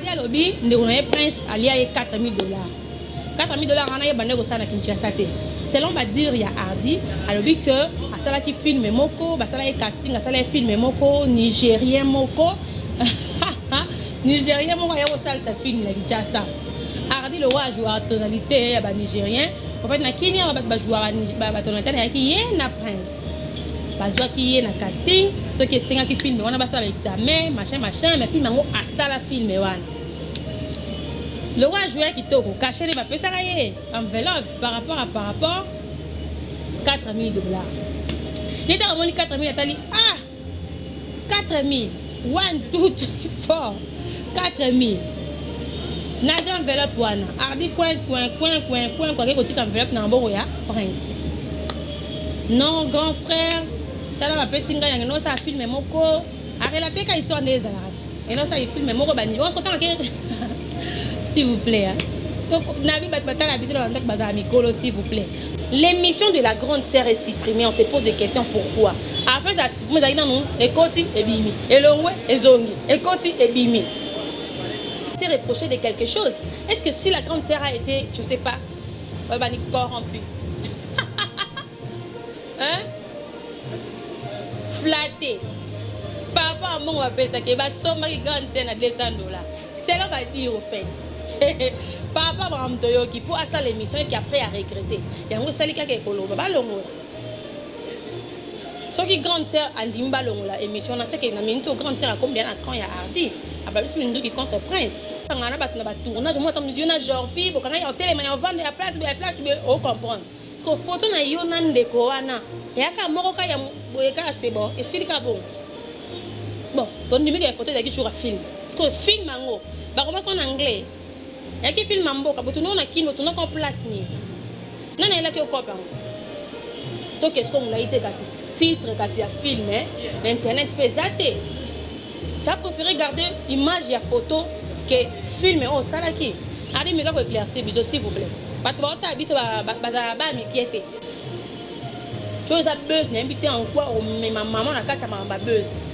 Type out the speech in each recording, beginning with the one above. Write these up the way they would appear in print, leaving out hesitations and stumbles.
Ardi à lobby, on a prince allié $4 000. $4 000 on a bandé au sein de Kinshasa. Selon va dire il y a Ardi à lobby que à ça là qui filme moko, bah ça là casting, à ça là filme moko nigérien moko. Nigérien moko ya au salle ça filme la Kinshasa. Ardi le roi joueur tonalité ba nigérien. En fait na Kenya ba joueur ba tonalité qui est na prince. Bazwa qui est na casting, ceux qui sont qui filment, on a passé avec examen, machin, mais film en à ça la film wan. Le roi joueur qui toko caché les papiers ça y enveloppe par rapport $4 000. Les gens ont dit 4 000, t'as dit ah 4 000, 1, 2, 3, 4, 4 000. N'a enveloppe wana, ardi coin, quoi que tu enveloppe na mboro ya prince. Non grand frère. Tala va pesinga yang no sa filme moko a relater ka histoire des arts et non ça il filme moko bani on se content que s'il vous plaît donc nabi batala biso la ndak baza mikolo s'il vous plaît. L'émission de la grande sœur est supprimée, on se pose des questions pourquoi. Après ça vous allez dans nous ekoti et bimi elongwe ezongi ekoti et bimi. C'est reproché de quelque chose. Est-ce que si la grande sœur a été je sais pas bani corrompu hein flatté. Papa, mon va payer ça qui va sommer qui gagne à $200. C'est là va dire au fait. Papa va me donner qui pour ça l'émission et qui après a regretté. Il y a un sali qui est colo, va longo. Ce qui grande sœur andimba longo la émission, on sait que na minute grande sœur a combien à quand il y a Ardi. Aba biso mindu qui contre prince. Ngana bat na ba tournage moi tam dieu na genre fille, bo kana ya hôtel mais on vend la place au comprendre. Parce que photo na yo nan ndeko wana. Yaka moko ka ya boyeka c'est bon et si ka bon. Bon, ton numéro de photo d'aki sur un film. Parce que film mango, ba comment en anglais. Yaki film mambo ka botu na kino to na ko place ni. Nana ela ki o kopa. Donc qu'est-ce qu'on a été cassé titre cassé à film l'internet peut zater. Tu as préféré garder image et photo que film oh ça là qui. Allez me ga éclaircir biso s'il vous plaît. Parce que ba biso ba m'inquiéter. Tu as buzz, n'invité en quoi mais ma maman n'a qu'à ma buzz.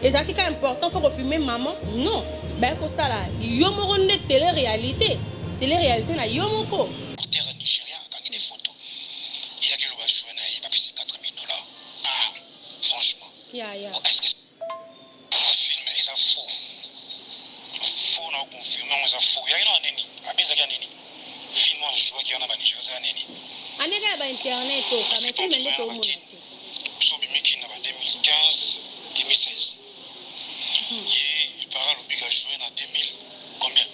Et ça qui est important, il faut filmer maman. Non. Ben comme ça là, yomo ne télé-réalité. Télé-réalité là, yomoko. Terre Nigeria a gagné des photos. Il y a quelqu'un qui a payé $4 000. Ah, franchement. Est-ce que film est ça faux? Faux non confirmé, on ça faux. Il y a un neni. A bien ça neni. Film on joue qui on a Nigeria ça neni. Anega ba internet o ka mais film ndeko mo. So bi miki na 2015 2016. Et par le biga joué na 2000 combien?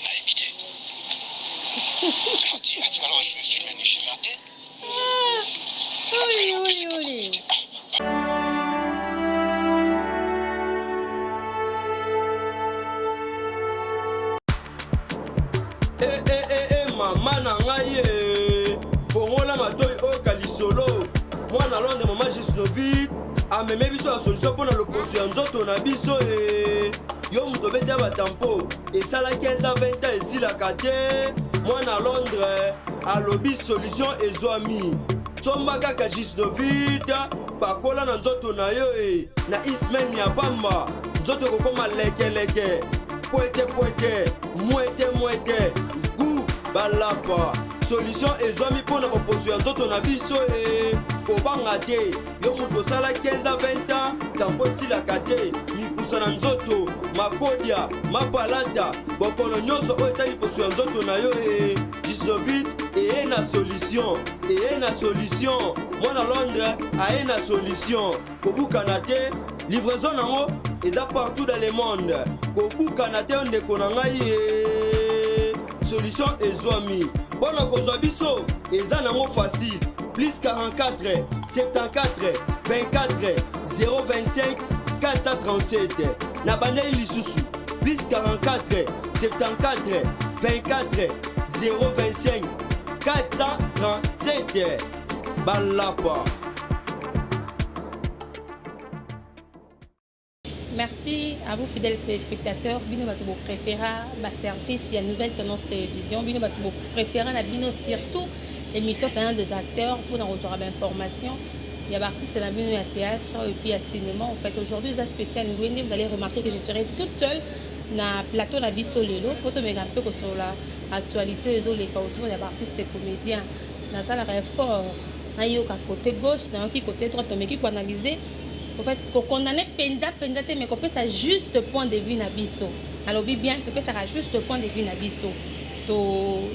Na évité. Ati alors jouer film Nigeria té. Oui. Maman na ngai bongola matoi o kalisolo mwana londe mama Gisnovit ameme biso la solution pour l'opposition ya nzoto na biso yo muto bete ba tampo esala 15 à 20 ans esilaka te mwana Londres alobi solution ezwami somba kaka Gisnovit pakola na nzoto na yo na ismen ya bamba nzoto kokoma lekeleke poete mwete gu balapa solution ezwami mpona baposo ya nzoto na biso kobanga te yo moto osala 15 à 20 ans tampo esilaka te mikusa na nzoto makodia mapalata bokono nyonso oyo etali poso ya nzoto na yo 19 eye na solution mwana Londres aye na solution kobukana te livraison nango eza partout dans le monde kobukana te ndeko na ngai solution ezwami mpona kozwa biso eza nango facile plus 44 74 24 025 437 na bandeli lisusu plus 44 74 24 025 437 balapa. Merci à vous fidèles téléspectateurs. Bino Batubo préféra ma service, il y a une nouvelle tendance télévision. Bino Batubo préféra la Bino surtout l'émission pendant des acteurs pour en recevoir l'information. Il y a artistes la Bino à théâtre et puis à cinéma. En fait, aujourd'hui, c'est spécial. Vous allez remarquer que je serai toute seule na plateau na biso lelo po tomeka mpe kosola actualité ezoleka autour ya baartiste comédien nasalaka effort nayoka côté gauche nayoki côté droite tomeki koanalyse en fait kokondane penza te mais kopesa juste point de vue na biso alobi bien topesaka juste point de vue na biso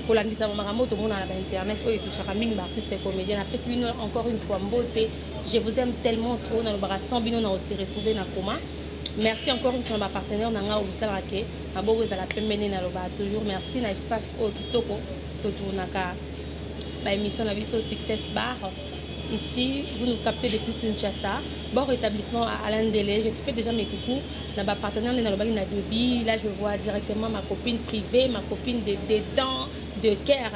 kolandisa makambo tomona na bainternet oyo etuchaka mingi baartiste comédien napesi bino encore une fois mbote je vous aime tellement trop nalobaka sans bino na ose retrouver na koma. Merci encore une fois à ma partenaire Nanga Obusalake, à Bogo à la Pemene Naloba, toujours merci na espace au Kitoko, Totounaka, la émission Naviso Success Bar. Ici, vous nous captez depuis Kinshasa. Bon rétablissement à Alain Delé. Je te fais déjà mes coucous. Dans ma partenaire Naloba na Debi. Là, je vois directement ma copine privée, ma copine de dents, de cœur.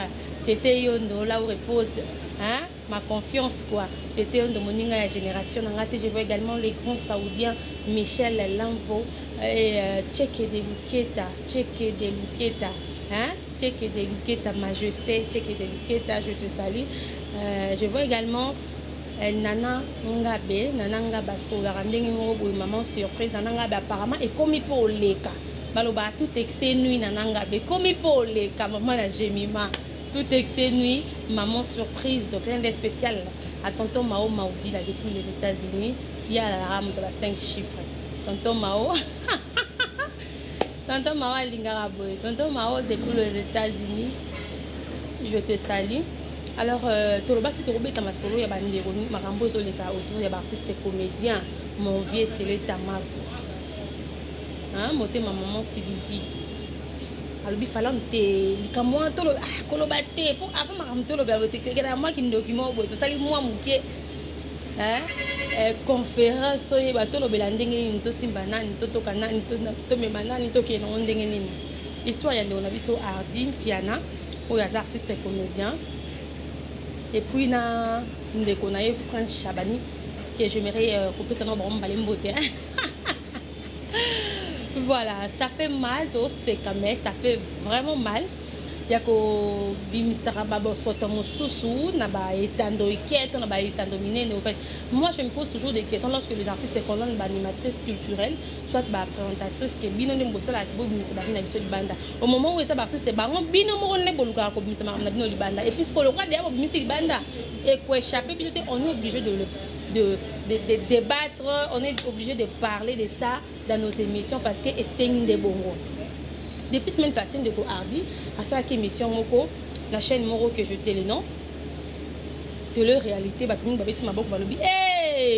Tété Yondo, là où repose. Hein? Ma confiance quoi. Tété de moninga la génération. Je vois également les grands saoudiens Michel Lamvo et Tcheke de Luketa, hein? Tcheke de Luketa Majesté, Tcheke de Luketa, je te salue. Je vois également Nana Ngabe, Nana Ngabaso, la maman surprise, Nana Ngabe apparemment et comme il peut leka. Baloba tout excès nuit Nana Ngabe, comme il peut leka, maman la Jemima. Tout excès nuit, maman surprise, clin d'œil spécial à tonton Mao Maudi là depuis les États-Unis. Il y a la rame de 5 chiffres. Tonton Mao, tonton Mao Lingaraboy, tonton Mao depuis les États-Unis. Je te salue. Alors, Toroba qui te robait à ma solo, il y a Bandironi, Marambo Zoleka autour, il y a artiste comédien, mon vieux c'est le Tamago. Hein, moté ma maman Sylvie. Alors il fallait te likamwa tolo koloba te pour avant ma tolo ba te kera moi qui document bo to sali moi muke conférence so ba tolo belande ngini to simba nani to toka nani to mema nani to ke no ndenge nini histoire ya ndona biso Hardy Piana ou ya artiste comédien et puis na ndeko na Franck Chabani que j'aimerais couper ça no ba mbalembote. Voilà, ça fait mal, c'est quand même, ça fait vraiment mal. Yako bimisara babo soto mosusu na ba etando ikete na ba etando minene. En fait, moi je me pose toujours des questions lorsque les artistes sont animatrices culturelles, soit ba présentatrice que bino ne mbosala ko bimisara na biso libanda. Au moment où les artistes bango bino mo ne boluka ko bimisara na bino libanda. Et puisque le roi derrière bimisara libanda et ko échapper, puis on est obligé de débattre, on est obligé de parler de ça dans nos émissions parce que c'est une des bons. Depuis la semaine passée, de Hardy, à cette émission, la chaîne Moro que je t'ai le nom, télé-réalité,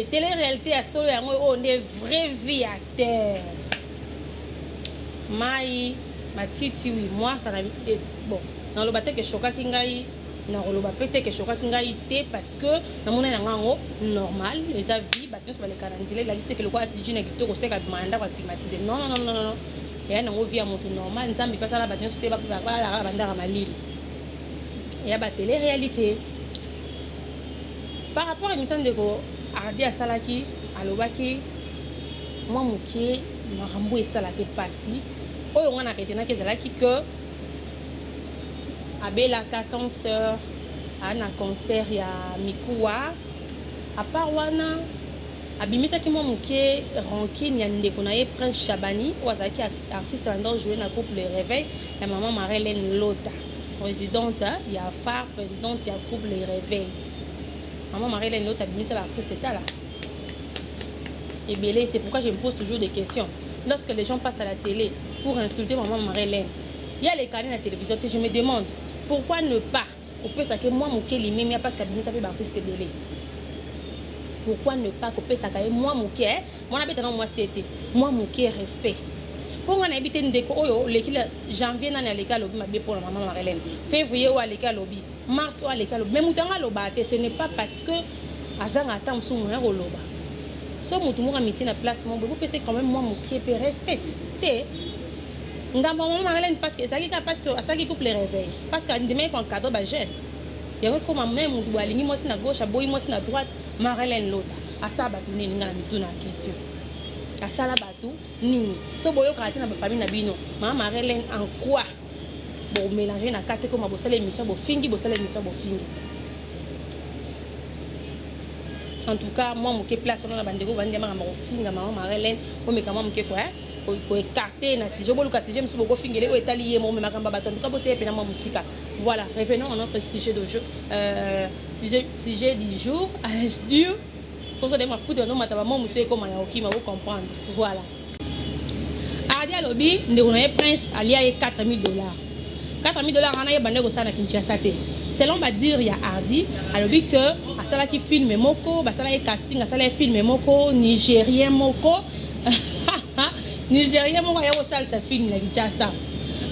télé-réalité à solo, on est vraie vie acteur. Maï, ma titi, oui, moi, ça n'a bon, dans le bâtiment que choka kingai, na roloba peut-être que choka kingai té parce que na mona na ngango normal les avis bâtiment sur les calendriers la liste que le quoi attitude na kitoko c'est ka mandat kwa climatiser non et na vie à mon normal nzambi pas ça la bâtiment c'était pas la banda malili et ya ba télé réalité par rapport à l'émission de Hardy à Salaki alobaki moi mukie marambo et Salaki passi oyo on a arrêté na kezalaki que abelaka cancer ana concert ya mikuwa à part wana abimisaki mo muke rancune ya ndeko na ye Prince Chabani wazaki artiste andor jouer na groupe Le Réveil la maman Marlène Lota présidente ya phare présidente ya groupe Le Réveil maman Marlène Lota abimisa l'artiste est là et belé c'est pourquoi je me pose toujours des questions lorsque les gens passent à la télé pour insulter maman Marlène il y a les canaux à la télévision je me demande pourquoi ne pas couper ça que moi mouké les mêmes parce qu'abini ça fait artiste belé pourquoi ne pas couper ça que moi mouké moi n'habite moi c'était moi mouké respect pour on habite ndeko oyo l'équipe janvier na l'école lobby ma bé pour la maman Marlène février ou à l'école lobby mars ou à l'école même mutanga loba ce n'est pas parce que azanga atam sou mo loba so mutu mo amiti na place mon bébé c'est quand même moi mouké pe respect té ngamba maman Marlène parce que ça qui parce que ça qui coupe les réveils parce que demain quand cadeau ba jeune il y a comme même mutu balingi mo na gauche boy mo na droite Marlène Lota asa batu nini ngala mitu na question asa la batu nini so boyo karate na famille na bino maman Marlène en quoi bon mélanger na carte comme bo sala émission bo fingi en tout cas moi moké place on na bandeko bandi ma finga maman Marlène o me kama moké quoi écarter na sujet boluka sujet musu boko fingele o etali ye mo me makamba bato nduka bote pena ma musika. Voilà, revenons à notre sujet d'aujourd'hui. Sujet du jour à l'âge dur. Pour ça, ma foutre non mataba mo musu ko ma ya okima vous comprendre. Voilà. Ardi alobi ndeko na prince alia ye $4000. $4000 ana ye bande ko sana Kinshasa te. Selon va dire il y a Hardy alobi que asala ki film moko basala ye casting asala film moko nigérien moko nigérien moko ya osala sa film la Kinshasa.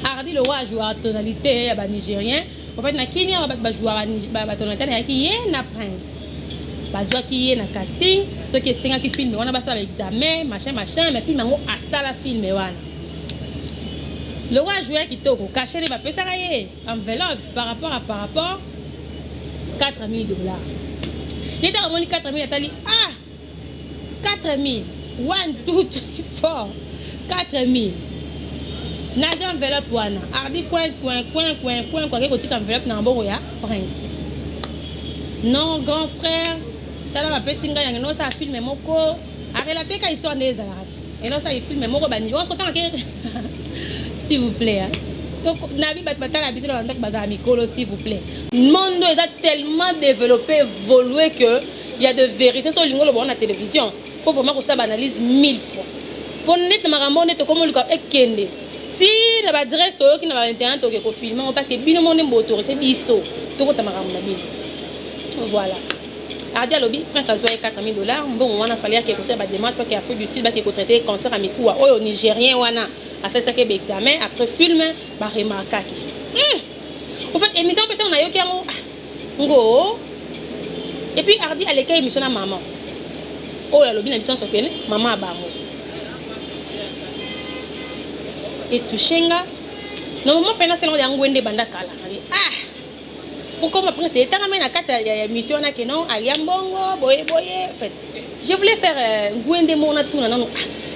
Hardy le roi joue à tonalité ba nigérien en fait na Kenya ba joueur ba tonalité na ki ye na prince bazwa ki ye na casting ce qui singa ki film wana basala examen machin mais film ngo asala film wana. Le roi jouait qui toko caché les papiers ça y enveloppe par rapport $4000. Il était revenu 4000 atali 4000 1 2 3 4 4000 n'a enveloppe wana Hardy coin quoi kotika enveloppe na mboko ya prince. Non grand frère tala ba pesinga yango no sa film moko a relater ka histoire des arats et non ça il film moko bani on se content que s'il vous plaît. Donc, Nabi Batala s'il vous plaît. Le monde est tellement développé, évolué que il y a de vérités sur la télévision. Il faut vraiment que ça analyse 1000 fois. Pour net maramone to comme le cas ekende. Si la adresse to qui na internet to ko filmer parce que bino monde autorité biso to ko tamaramona bi. Voilà. Hardy alobi prince a joué $4000. Bon on a fallu que ça ba démarche parce qu'il a fait du sud ba qui ko traiter cancer à mikuwa au nigérien wana. À ça que examen après film ba remarquer. En fait émission peut-être on a yo ki ngo. Et puis Hardy a l'école émission na maman. Oh la lobby na émission so pele maman abango. Et touchenga. Normalement fait c'est non ya ngwende banda kala. Pourquoi ma prince de tanga na kata ya émission na que non alia mbongo boye en fait. Je voulais faire ngwende mona tuna non.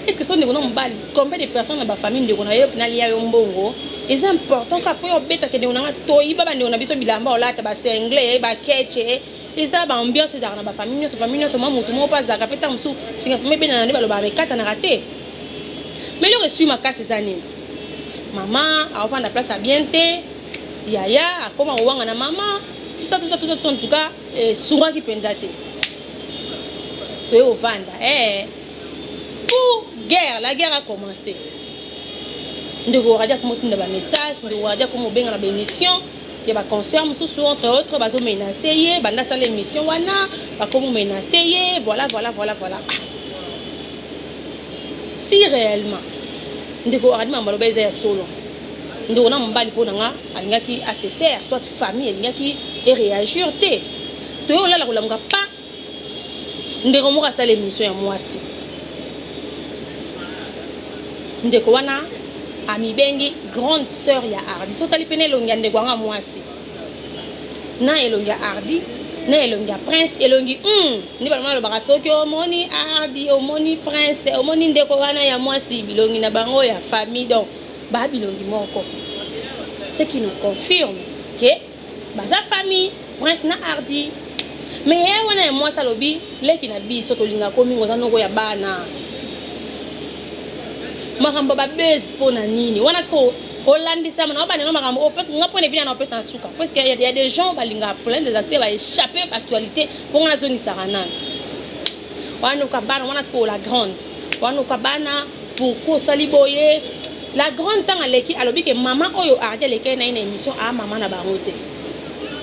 Est-ce que son négono mbali combien de personnes dans ma famille de konayo na lia mbongo c'est important ka faut beta que on a toyiba bande on a biso bilamba olata ba anglais ba keche et ça ba ambiance ça na ba famille so mutu mo pas za kapeta musu singa famille bena na ba lo ba kata na raté mais le reçu ma casse ça ni maman avant la place à bien te yaya akoma wanga na maman tout ça en tout cas soura qui penzate to yo vanda pour guerre la guerre a commencé ndeko radia comme tinda ba message ndeko radia comme benga na ba émission ya ba concert mususu entre autres bazo menacer ye banda sala émission wana ba comme menacer ye voilà si réellement ndeko radia mambalo beza ya solo ndeko na mbali pona nga alingaki à se taire soit famille alingaki et réagir te to yo la kolamga pas ndeko mo ka sala émission ya mwasi ndeko wana ami bengi grande sœur ya Hardy so tali pene longi ndeko anga mwasi na elongi Hardy na elongi prince elongi ni balama lo baka soki omoni Hardy omoni prince omoni ndeko wana ya mwasi bilongi na bango ya famille donc ba bilongi moko ce qui nous confirme que baza famille prince na Hardy mais wana ya mwasi alobi leki na biso tolinga komi ngoza noko ya bana makambo ba base pona nini wana siko kolandisa mana ba neno makambo parce que ngapone vina na pesa suka parce que il y a des gens balinga plein des acteurs va échapper à l'actualité pour na zone sarana wana ka bana wana siko la grande wana ka bana pour ko saliboye la grande temps aleki alobi que maman oyo Hardy leki na une émission a maman na barote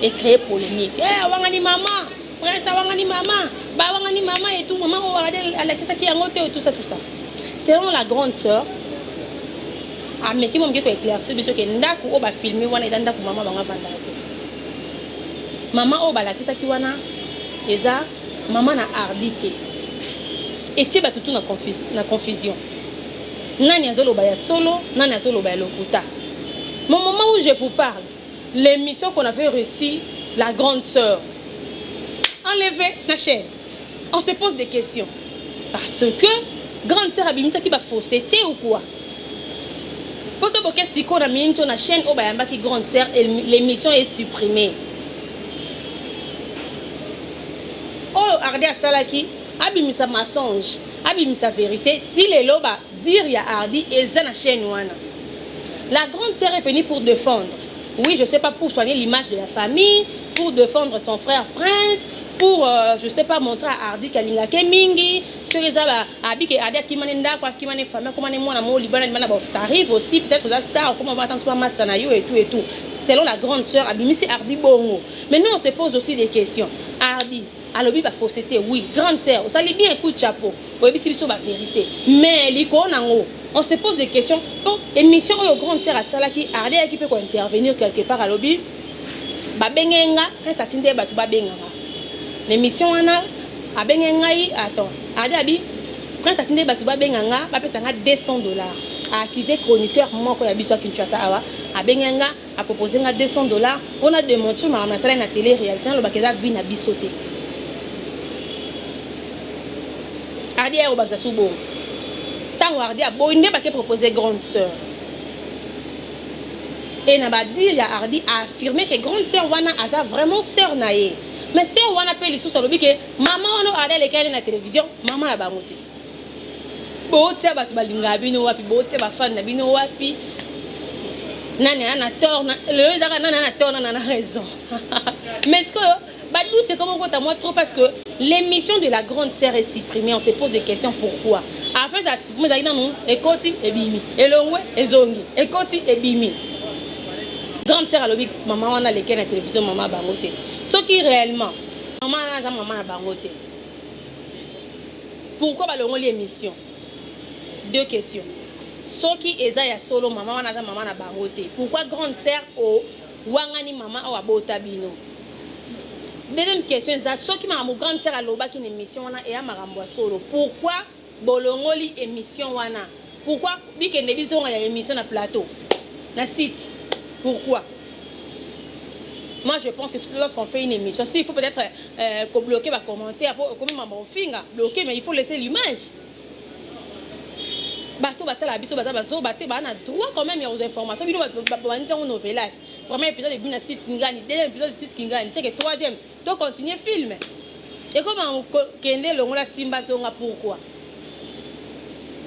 et créer polémique wanga ni maman prince wanga ni maman ba wanga ni maman et tout maman o Hardy alekisa ki yango te tout ça selon la grande sœur mais qui m'a dit que éclaircir biso que ndaku o ba filmer wana idanda ku maman banga vanda te maman o ba la kisa ki wana eza maman na Hardy te et ti ba tutu na confusion nani azolo ba ya solo nani azolo ba ya lokuta. Mon moment où je vous parle l'émission qu'on avait reçue la grande sœur enlevée na chaîne on se pose des questions parce que grande sœur abimisa qui va fausser ou quoi pour ce que si on a mis sur la chaîne au bayamba qui grande sœur l'émission est supprimée oh Hardy asala qui abimisa mensonge abimisa vérité ti lelo ba dire il y a Hardy et Zana Chenouana. La grande sœur est venue pour défendre. Oui, je ne sais pas, pour soigner l'image de la famille, pour défendre son frère Prince, pour, je ne sais pas, montrer à Hardy qu'il y a Mingi. Ça arrive aussi, peut-être que la star, comment on va attendre Mastanayo et tout et tout. Selon la grande sœur, c'est Hardy Bongo. Maintenant, on se pose aussi des questions. Hardy, alors, il va fausseté, oui, grande sœur, ça lui bien un coup de chapeau. Oui, c'est la vérité. Mais, on se pose des questions. Pour émission aux grande sœur à Salaki, Hardy qui peut intervenir quelque part à l'objet. Babenga, reste à Tinde, Babenga. L'émission, on a, à Bengengaï, attends, Hardy Abi, Prince Atinde, Babenga, va payer $200. A accusé chroniqueur, moi, quand il y a besoin qu'il fasse ça, à Bengenga, a proposé $200. On a démontré, ma maman, ça la télé-réalité, le bakéza vit na bisoté. Hardy a observé sous bon. Tant Hardy a beau, il n'est pas proposé grande sœur. Et n'a pas dit, il y a Hardy a affirmé que grande sœur Wana a vraiment sœur naïe. Mais sœur Wana peut les sous-sur le que maman on a regardé les canaux de la télévision, maman a bamoté. Botia bat balinga bino wapi, botia ba fan na bino wapi. Nani a tort, le zaka nani a tort, nani a raison. Mais est-ce que Badou, c'est comme on compte à moi trop parce que l'émission de la grande sœur est supprimée. On se pose des questions pourquoi. Après ça, moi j'ai dit non, ekoti et bimi, et l'ongwe et zongi, ekoti et bimi. Grande sœur à l'objet, maman on a les canaux de la télévision, maman a bangoté. Ce qui réellement, maman a bangoté. Pourquoi bah l'ongwe l'émission? Deux questions. Ce qui est ya solo, maman on a bangoté. Pourquoi grande sœur au wangani maman au abotabino? Deuxième question, ce qui m'a grande sœur à l'oba qui est une émission et à Maramboa solo. Pourquoi bolongoli émission wana? Pourquoi bi que nebiso a émission na plateau, na site? Pourquoi? Moi je pense que lorsqu'on fait une émission, il faut peut-être bloquer les commentaires, comme maman finga bloquer, mais il faut laisser l'image. Bateau batala biso bazo baté ba na droit quand même aux informations. Bino ba on novelas. Premier épisode de Bina site Kingani, deuxième épisode de site Kingani, c'est que troisième, tu continuer film. Et comment kende longola Simba zonga pourquoi?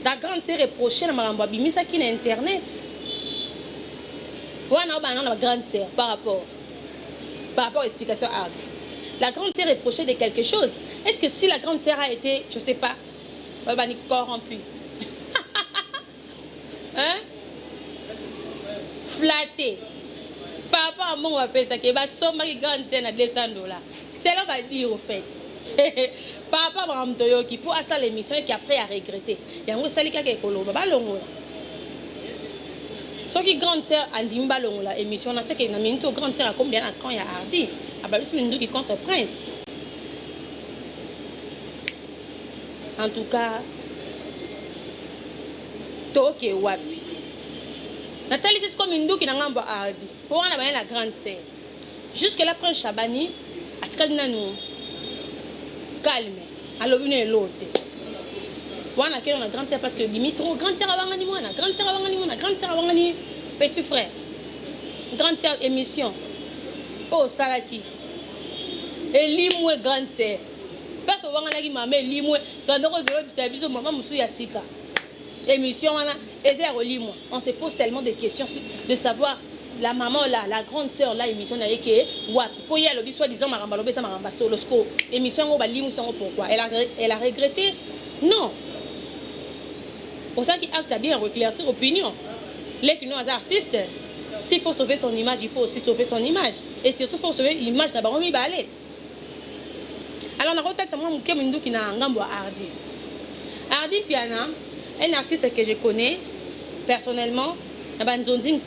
Ta grande sœur reprochée na maramba bimisa qui na internet. Wana ba na grande sœur par rapport à l'explication Hardy. La grande sœur reprochée de quelque chose. Est-ce que si la grande sœur a été, je sais pas, corrompue? Hein? Flatté. Papa, mon appelle ça qui va sommer grande scène à $200. C'est là va dire au fait. Papa m'a dit qui pour ça l'émission et qui après a regretté. Il y a un salika qui est colo, baba longo. Ce qui grande sœur a dit longo la émission, on sait que na minute grande sœur a combien à quand il y a Hardy. A pas besoin de qui contre Prince. En tout cas, toke wapi. Nathalie c'est comme une douce qui n'a pas Hardy. Pour on a la grande sœur. Jusque là Prince Chabani a tkali na nous calme. Alors une et l'autre. Wana a la grande sœur parce que limite trop grande sœur avant ni moi, grande sœur avant ni moi, grande sœur avant ni petit frère. Grande sœur émission. Oh Salaki. Et limwe grande sœur. Parce que wana ki maman limwe dans nos zéro biso maman musu ya sika. Émission on se pose tellement de questions de savoir la maman là, la grande sœur là, émission n'a été pour y aller soi-disant maramba lobe ça maramba solo émission on va lire pourquoi elle a regretté non pour ça qui acte bien reclaircir opinion les qui nous artistes s'il faut sauver son image il faut aussi sauver son image et surtout il faut sauver l'image d'abord on y va aller alors on a retenu ça moi mon qui n'a ngambo Hardy Piana. Un artiste que je connais personnellement, Banzonzing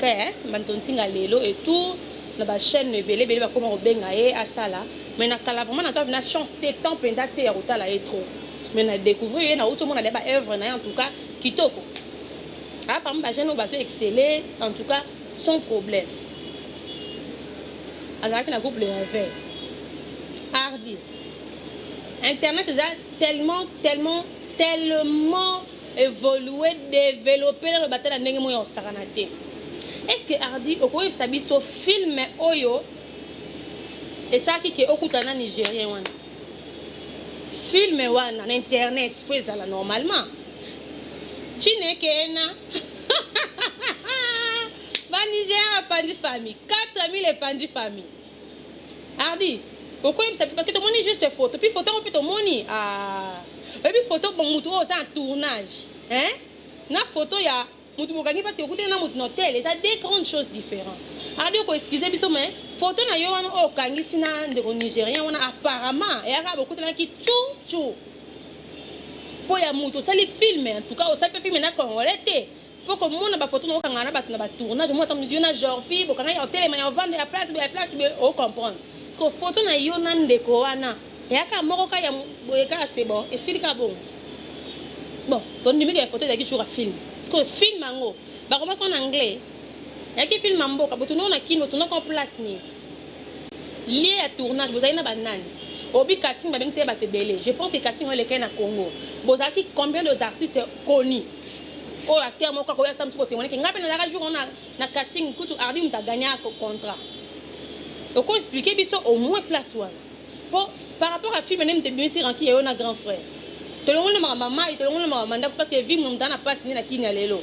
Lelo et tout, la chaîne Belé Belé comme Bengae à Sala, mais na kala vraiment na une chance de temps pendate à Otala et trop. Mais na découvrir na tout le monde a des œuvres en tout cas kitoko. Ah par exemple jeune va exceller en tout cas sans problème. Azaki na groupe le réveil. Hardy. Internet est tellement évoluer, développer le bataille de n'engue au saranate. Est-ce que Hardy au quoi ça biso film oyo et ça qui est au kutana nigérien wana film wana internet faut ça normalement Chinekena. Nigérien a pandi famille. 4000 et pandi famille. Ardi, pourquoi il s'appelle parce que tout le monde est juste photo. Puis photo, on peut tout le monde. Ah. Et puis photo, bon, moutou, c'est un tournage. Hein? Na photo, il y a. Moutou, mon gars, pas te écouter dans mon hôtel. Il y a des grandes choses différentes. Ardi, excusez moi mais photo, na yo, on a kangi sina de Nigérien, on a apparemment. Et il y a beaucoup de gens qui tchou. Pour y a moutou, ça les films. En tout cas, ça peut filmer na congolais. Pour que mon na photo na kangana ba tournage moi tam di na genre fi bo kana ya hotel ma ya vendre ya place o comprendre parce que photo na yo na ndeko wana ya ka moko ka ya boyeka c'est bon et si ka bon ton numéro de photo ya ki jour film parce que film mango ba comment en anglais ya ki film mambo ka boto na kino to na ko place ni lié à tournage bo zaina banane obi casting ba bengse ba tebele je pense que casting on le na Congo bo zaki combien de artistes connus. Oh, acteur, moi, quand on a témoigné, que on a casting, Ardi, on a gagné un contrat. Donc, on explique au moins place par rapport à film, on a bien sûr qui est un grand frère. Tout le monde m'a maman, tout le monde m'a mandat parce que vivre mon temps n'a pas signé la qui n'est là.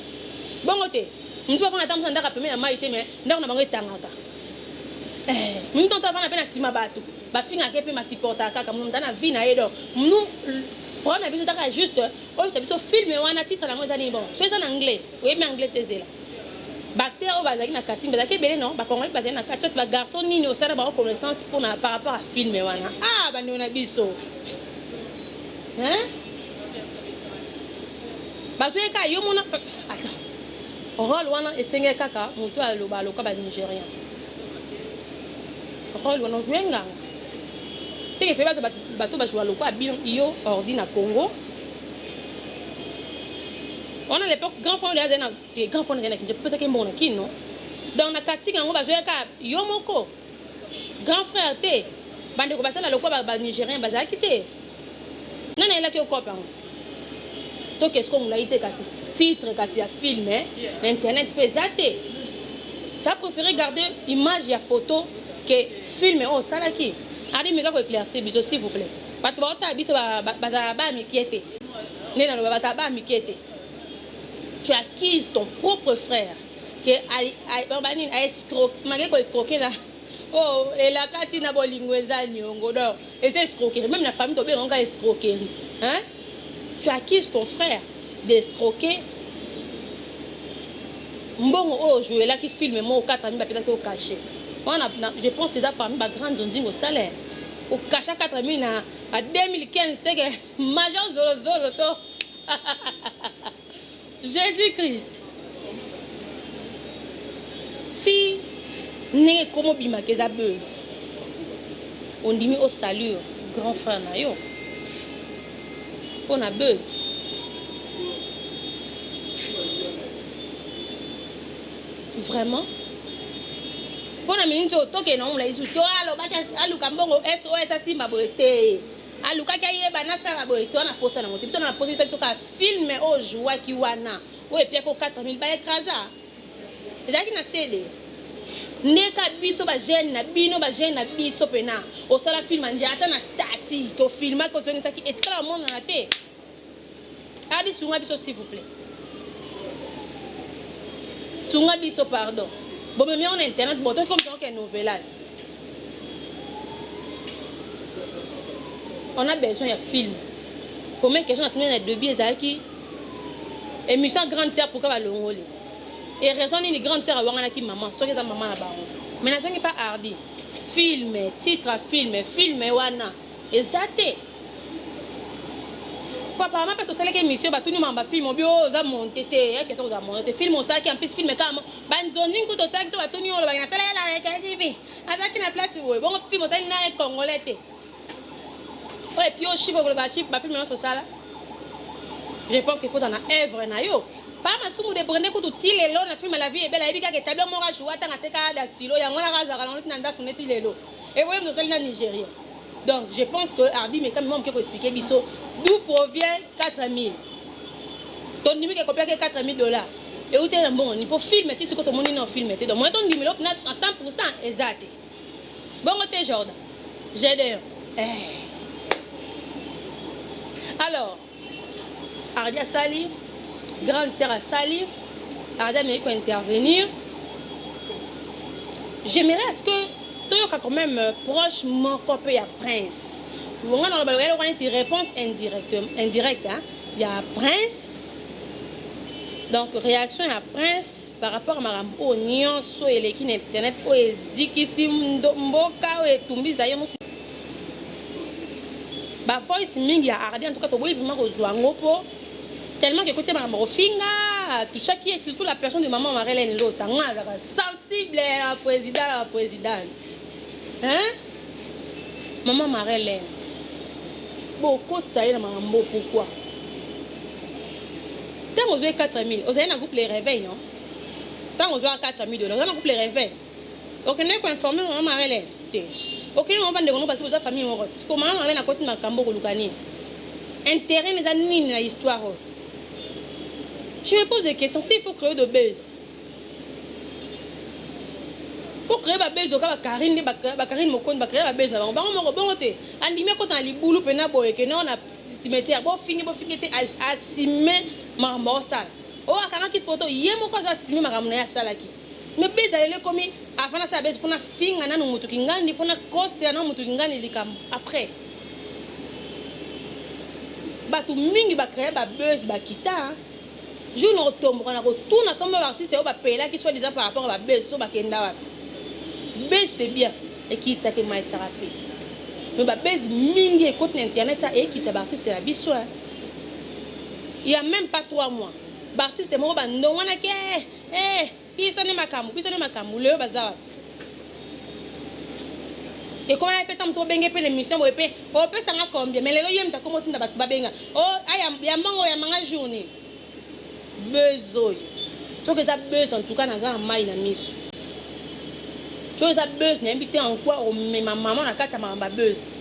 Bon, côté, nous devons attendre un peu mais la maïté, mais nous avons un tangaka. Nous devons avoir la peine à Sima Batou. Ma fille a fait ma supporter à Kaka, mon temps à vie, nous. Pour on a besoin de juste on a besoin film on a titre la moi bon c'est en anglais oui mais anglais t'es là bactère au bazaki na casting bazaki belé non ba congolais bazaki na quatre ba garçon nini au sala ba connaissance pour par rapport à film wana ah ba on a biso hein ba zoé ka yo mona attends rôle wana esengé kaka mutu aloba loka ba nigérien rôle wana jouer nganga c'est que fait bateau va jouer loco à bio ordi na Congo. On a l'époque grand frère les grand frère les je peux ça que bon qui non dans la casting on va jouer ka yo moko grand frère té bande ko basala loco ba nigérien baza quitté nana ela ke ko pa to qu'est-ce qu'on l'a été cassé titre cassé à film internet peut zater tu as préféré garder image et photo que film oh ça là qui Allez, mais éclaircir, s'il vous plaît. Parce que tu acquises ton propre frère qui a escroqué là. Oh, et la Katina Bolingwezani, et c'est escroquerie. Même la famille, tu as escroquerie. Hein? Tu acquises ton frère d'escroquer. Bon, oh, je là qui filme moi au 4 000 peut-être au cachet. Je pense que ça parmi les grandes zones au salaire. Au cachet 4 000 à 2015, c'est que major Zolo. Jésus-Christ. Si n'est comme bima que ça buzz, on dit au salut, grand frère nayo. On a buzz. Vraiment? Pour la minute au toque non la isu to alo ba aluka mbongo SOS asima boete aluka kaye banasa la boete on a posé na moto on a posé ça sur ka film au joie qui wana o et puis pour 4000 ba écrasa ezaki na CD neka biso ba jeune na bino ba jeune na biso pena o sala film andi ata na stati to filma ko zongi saki etikala monde na te adi sunga biso s'il vous plaît sunga biso pardon. Bon, mais on a internet, bon, comme ça, on a novelas. On a besoin de film. Combien de questions on a deux billets qui émission grande terre pour qu'elle va le rouler. Et raison une grande terre à qui maman, soit que ta maman là-bas. Mais la chose n'est pas hardi. Film, titre à film, wana. Et ça t'est. Papa, parce que c'est là que monsieur va tout nous m'en film, bio, ça monte, qu'est-ce que ça monte, film au sac, en plus film quand banzoni coup de sac, ça va tout nous on va ça là, qu'est-ce attaque la place, bon film au sac, na congolais. Ouais, puis au chiffre le chiffre, ba film sur ça là. Je pense qu'il faut en œuvre na yo. Pas ma soumu de prendre coup tout les lots na film la vie est belle, et que tableau mora joua tanga teka dactylo, ya ngona raza kalon nanda kuneti lelo. Et ouais, nous sommes na Nigeria. Donc, je pense que Ardi, mais quand même, on peut expliquer d'où provient 4 000. Ton numéro est copié 4 000 $. Et où tu es bon, il faut filmer, tu sais que ton monde est filmé. Donc, moi, ton numéro est à 100% exact. Bon, tu es Jordan. J'ai d'ailleurs. Alors, Ardi Sali, grande sœur à Sali, Arda Mériko intervenir. J'aimerais à ce que tu sois quand même proche mon copé à Prince. On a une réponse indirecte. Hein? Il y a Prince. Donc, réaction à Prince par rapport à ma oignon, so et l'équipe internet, o eziki si mboka o etumbi zayo musi. Ba voice mingi ya Ardi en tout cas to boyi vraiment kozwa ngopo tellement que côté ma rofinga tout chaque qui est surtout la personne de maman Marlène l'autre ngaka sensible à la présidente. Hein? Maman Marlène. Beaucoup de ça y na mambo pourquoi? Tant on a 4 000, on a un groupe les réveils, non? Tant on a 4 000 $, on a un groupe les réveils. Ok, on a informé on a marré. Ok, on va demander parce que la famille on comment on a côté na kambo ko lukani. Intérêt les années dans l'histoire. Je me pose des questions, s'il faut créer de buzz. Pour créer ba buzz donc Karine Karine Mokon ba créer ba buzz na ba on bon te. Andimé ko tan libulu pena boye que non na cimetière bo fingi te assimé marmor ça. Oh akanga ki photo yemo ko assimé maramna ya salaki. Mais buzz d'aller comme avant ça buzz fona finga na mutu kingani fona kosi na mutu kingani likam après. Ba tu mingi ba créer ba buzz ba kita. Je ne tombe on a retourne comme artiste au ba pela qui soit déjà par rapport à ba buzz so ba kenda wa. Buzz c'est bien et qui t'a que mai thérapie. Mais ba buzz mingi écoute internet et qui t'a artiste la biso. Il y a même pas 3 mois. Ba artiste mo ba ndo wana ke pisa ne makamu le bazar. Et comment elle peut t'en benga pe l'émission bo pe o pe sanga combien mais lelo yem ta comment tinda ba benga. Oh ya mango ya manga journée. Buzz. So que ça buzz en tout cas dans un mai na miso. Tu as buzz, n'est invité en quoi au ma maman na kata ma buzz.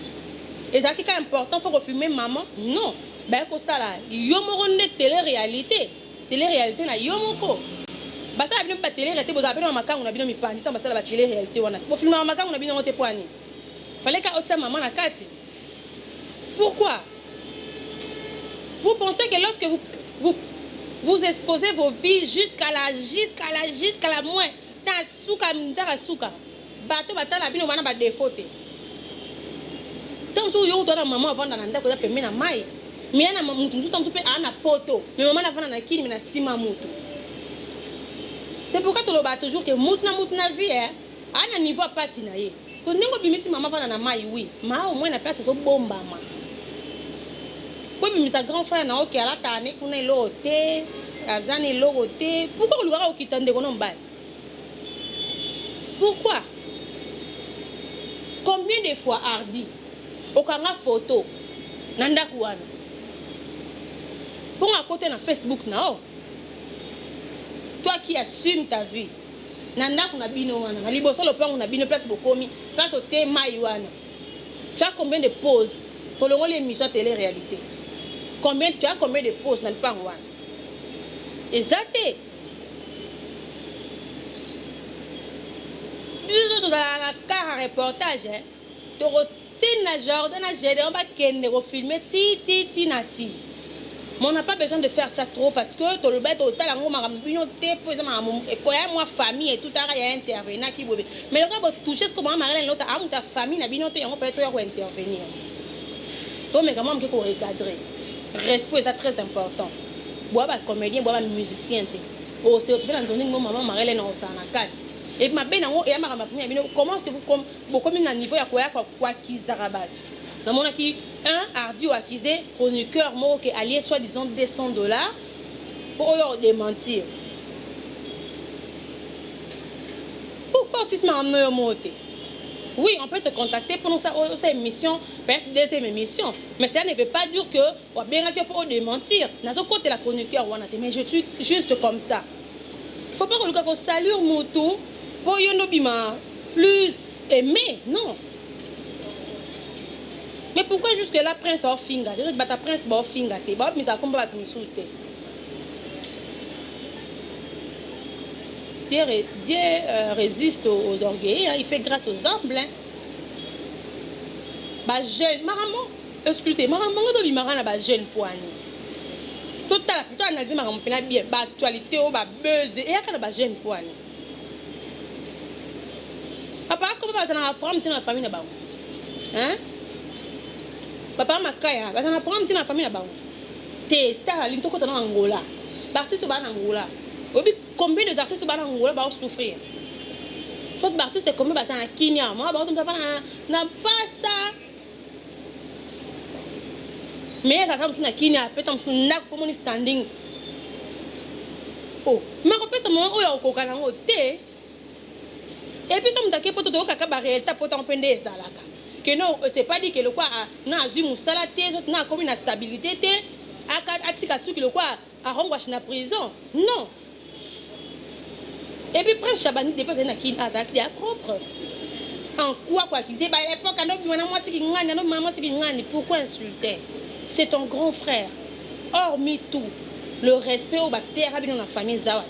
Et ça qui est important, faut refumer maman. Non. Ben ko ça là, yo mo ronde télé-réalité. Télé-réalité na yo moko. Ba ça bien pas télé-réalité, vous appelez ma makangu na bino mi pandi, tant ba ça la télé-réalité wana. Pour filmer ma makangu na bino ngote poani. Fallait ka otsa maman na kati. Pourquoi? Vous pensez que lorsque vous exposez vos vies jusqu'à la moins, ta souka. Bato batala bino wana ba défaut te. Tant so yo dona maman avant dans ndako za pembe na mai. Mais na mutu mutu tant pe ana photo. Mais maman na vana na kini na sima mutu. C'est pourquoi tu le bats toujours que mutu na vie hein. Ana niveau pas na ye. Ko ndingo bimisi maman vana na mai oui. Ma au moins na place so bomba ma. Ko bimisa grand frère na oki ala tane kuna lote, azani lote. Pourquoi le wara okita ndeko no mba? Pourquoi? Combien de fois Ardi okanga photo nanda kuana pour à côté na Facebook na toi qui assume ta vie nanda kuna bino wana na liboso lo pango na bino place bokomi place au tie mai wana tu as combien de pauses pour le l'émission télé réalité tu as combien de pauses na le pango wana exacté dans la car reportage hein to rotina Jordan a géré on va kenne refilmer ti nati. Mais on n'a pas besoin de faire ça trop parce que to le bête au tal ngo marambino te poser ma et quoi moi famille et tout à y a intervenir qui bobe. Mais le gars va toucher ce comment Marlène l'autre a ta famille na bino te on peut toi intervenir. Donc mais comment on peut recadrer. Respect c'est très important. Bois ba comédien bois ba musicien te. Oh c'est autre fait dans zone maman Marlène on s'en a 4. Et ma ben et ma famille comment est-ce que vous comme beaucoup à niveau ya quoi qui zarabat dans mon qui un Ardi accusé chroniqueur mot qui allié soit disant $200 pour leur démentir. Pourquoi si m'a amené monter? Oui, on peut te contacter pour nous ça cette émission, peut-être deuxième émission, mais ça ne veut pas dire que on bien que pour démentir. Dans ce côté la chroniqueur mais je suis juste comme ça. Faut pas que le gars salue Moutou pour Yonobima plus aimé, non. Mais pourquoi jusque là prince or finga? Je dis ta prince or finga te. Bah mais ça combat te insulter. Dieu résiste aux orgueils, hein. Il fait grâce aux humbles. Hein. Bah jeune, maman, excusez, maman, on doit marana bah jeune poigne. total plutôt analyser ma rampena bien ba actualité o ba buzz et ya kana ba jeune quoi ni papa comment va ça na prendre dans la famille na ba hein papa makaya va ça na prendre dans la famille na ba te star ali to ko na Angola artiste ba na Angola obi combien de artistes ba na Angola ba souffrir soit artiste combien ba ça na Kenya moi ba to na pas ça mais ça comme na Kenya peut être na comme on standing oh mais repère ce moment où ya ko kana ngote et puis ça me take poto to kaka ba réalité poto en pende ezalaka que non c'est pas dit que le quoi na azu musala te na comme une stabilité te atika suki le quoi a rongwash na prison non et puis Prince Shabani dépasse na kin azaki ya propre en quoi qu'ils aient à l'époque moi c'est qui ngani pourquoi insulter c'est ton grand frère hormis tout le respect au bactère dans la famille zawa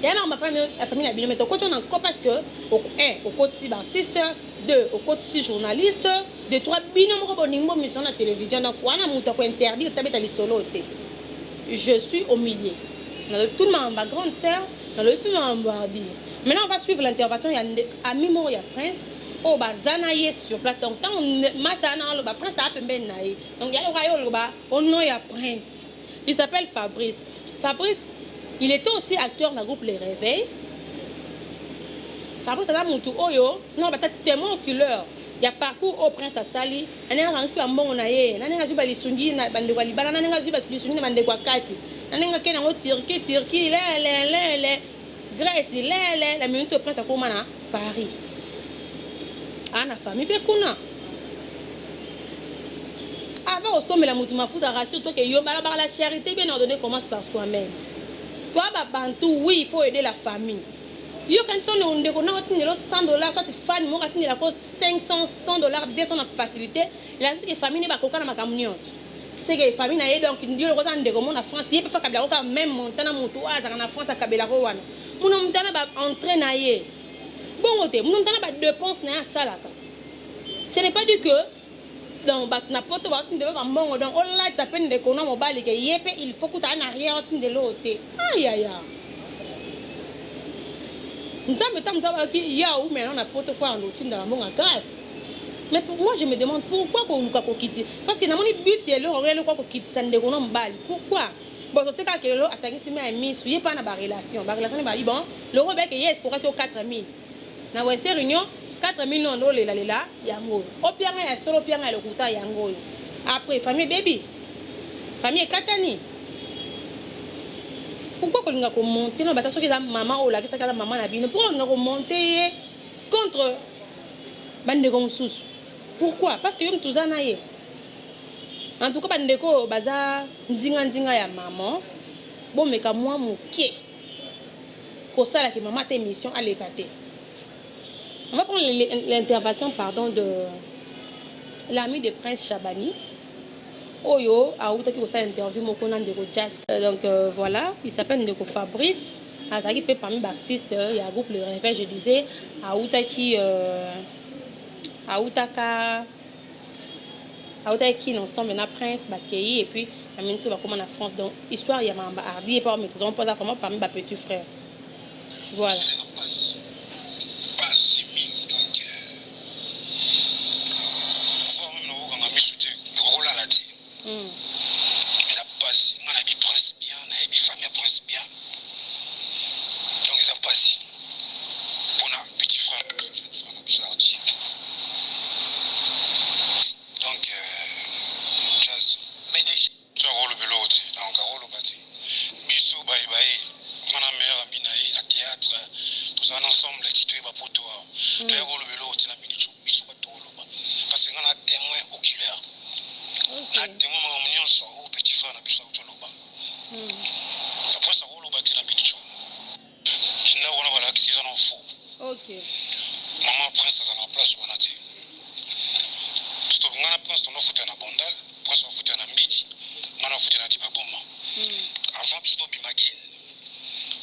et alors ma famille la famille la bien mais quand on encore parce que au côté si artiste deux au côté si journaliste de trois binômes ko bonimbo mission na télévision donc wana muta ko interdire tabeta li solo té je suis au milieu tout le monde ma grande sœur dans le plus m'embardir maintenant on va suivre l'intervention il y a ami Moria Prince oh bazanaye sur place donc tant master na le Prince a pembe naï donc il y a le rayon le ba on nom ya Prince il s'appelle Fabrice il était aussi acteur dans le groupe Les Réveils Fabrice a mutu oyo non ba témoin oculaire il y a parcours au Prince à Sali ane ngangisi ba mbongo na ye nane ngazuba lisungi na bande kwa libana nane ngazuba lisungi na bande kwa kati nane ngakena ngo Turquie le Grèce la minute au Prince à Komana Paris ana famille pe kuna avant au sommet la mutu mafuta rassure toi que yo la charité bien ordonnée commence par soi-même toi ba bantu oui il faut aider la famille yo quand on ndeko na otini lo $100 soit fan mo katini la cause $500 $100 200 na facilité la que famille ba kokana makambo nyonso c'est que famille na ye donc ndio lo kozana ndeko mo na France ye pe fa kabila ko même montana mutu azaka na France akabela ko wana muno mutana ba entrer na ye bon côté muno mutana ba dépense na ya salaka ce n'est pas dit que dans na poto ba tinde lo mbongo donc on la ça peine de kono mobali ke yepe il faut que tu en arrière tinde lo te aïe aïe nzambe tamza ki ya ou mais on a poto fois en routine dans la mbongo grave mais pour moi je me demande pourquoi qu'on luka ko kiti parce que na moni but ye lo réel ko kiti ça ndeko no mbali pourquoi bon tu sais ka ke lo atangisi me ami souye pas na ba relation ba bon le rebek yes pour que 4000 na Western Union 4000 non lela yango opianga ya solo opianga le kuta yango après famille baby famille katani pourquoi qu'on ko monter non bataso que maman ou la que ça maman na bino pourquoi on ko monter contre bande comme sous pourquoi parce que yom tuzana ye en tout cas bande ko baza nzinga ya maman bon mais ka moi moké ko sala que maman ta émission à l'écater. On va prendre l'intervention de l'ami de Prince Shabani. Oyo, a outa qui a interview mon connant de jazz. Donc voilà, il s'appelle Ndeko Fabrice. Azaki peut parmi les artistes, il y a un groupe Le Réveil, je disais, a outa qui ensemble na Prince Bakei et puis la minute va comment en France donc histoire il y a un hardi et pas mais ils ont pas comment parmi mes petits frères. Voilà. Maman Prince à la place où on a dit. Stop, on a Prince, on a foutu un bandal, Prince on a foutu un mbiti, on a foutu un dibaboma. Avant tout stop, Bimakin,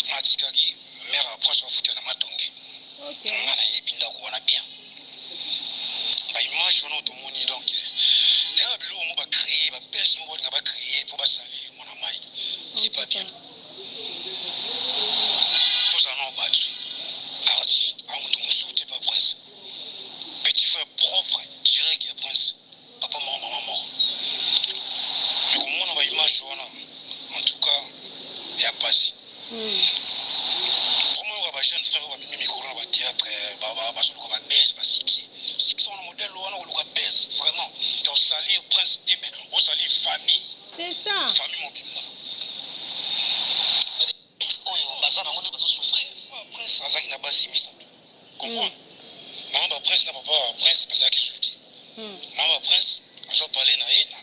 Matikaki, mère à Prince on a foutu un matongue. On a yébinda ou on a bien. Bah, image on a tout le monde donc. Et là, on va créer, on va créer pour passer. basi misato. Comprends? Maman prince na papa prince bazaki sulti. Maman prince azo parler na ye na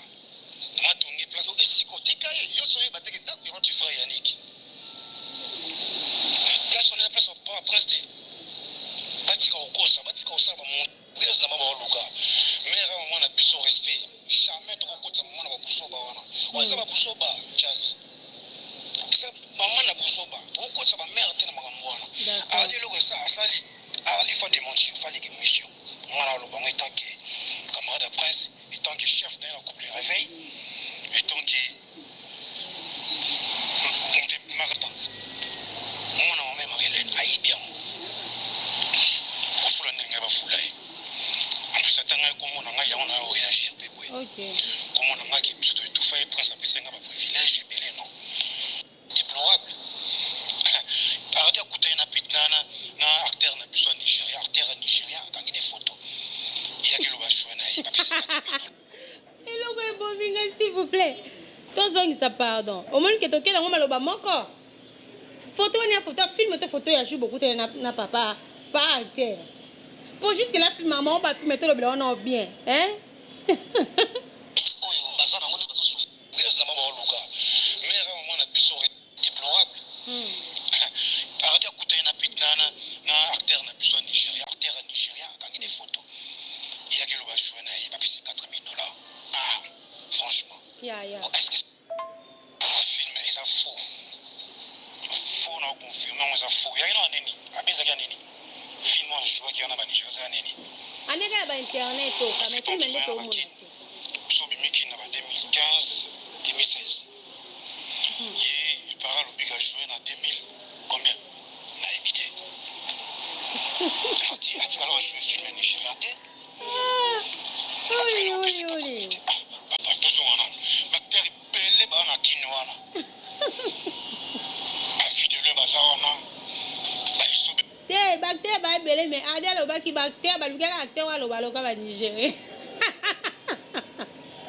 matongi place au esikotika yo soye bateke dak devant tu frère Yannick. Place on est place papa prince te. Batika okosa batika osaba mon. Yes na mama luka. Mère maman na biso respect. Jamais to kokota maman na babusoba wana. Oza babusoba jazz. Maman na busoba. To kokota ba mère te na makambo wana. A dit le ça asali. Il faut démentir, il faut les missions. Moi, le bon étant que camarade prince, étant que chef d'un couple de réveil, étant que ma tante. Moi, on m'a Marie-Hélène, aïe bien. Pour fouler, on va fouler. En plus, attends, comme on a réagi, comme on a qui tout fait, prince a pris un privilège, belé, non. Déplorable. Arrêtez d'écouter un appel na acteur na biso Nigeria, acteur Nigeria, quand il photo. Il y a qui le va choisir. Hello, Bobinga, s'il vous plaît. Tozong ça pardon. Au moins que toke na ngoma loba moko. Photo ni photo, film te photo ya joue beaucoup na papa, pas acteur. Pour juste que la film maman ba film te le blanc non bien, hein? Oyo bazana ngone bazo souffrir. Yes na mama luka. Mais maman na biso déplorable. Arrêtez d'écouter un appel na acteur na biso Nigeria, acteur Nigeria, quand il photo. Il y a qui le va choisir, il va payer $4,000. Ah, franchement. Est-ce que le film est faux? Faux, non, confirmé, on est faux. Il y a un neni. Abeza ya neni. Film on joue qui on a Nigeria za neni. Aneka ba internet o, mais film nde to mo. So bi miki na 2015, 2016. Il parle au biga jouer na 2000 combien? Na évité. Alors je film Nigeria. Oui. Bactère ba belé mais adi aloba ki bactère ba lukaka acteur wa loba loka ba Nigeria.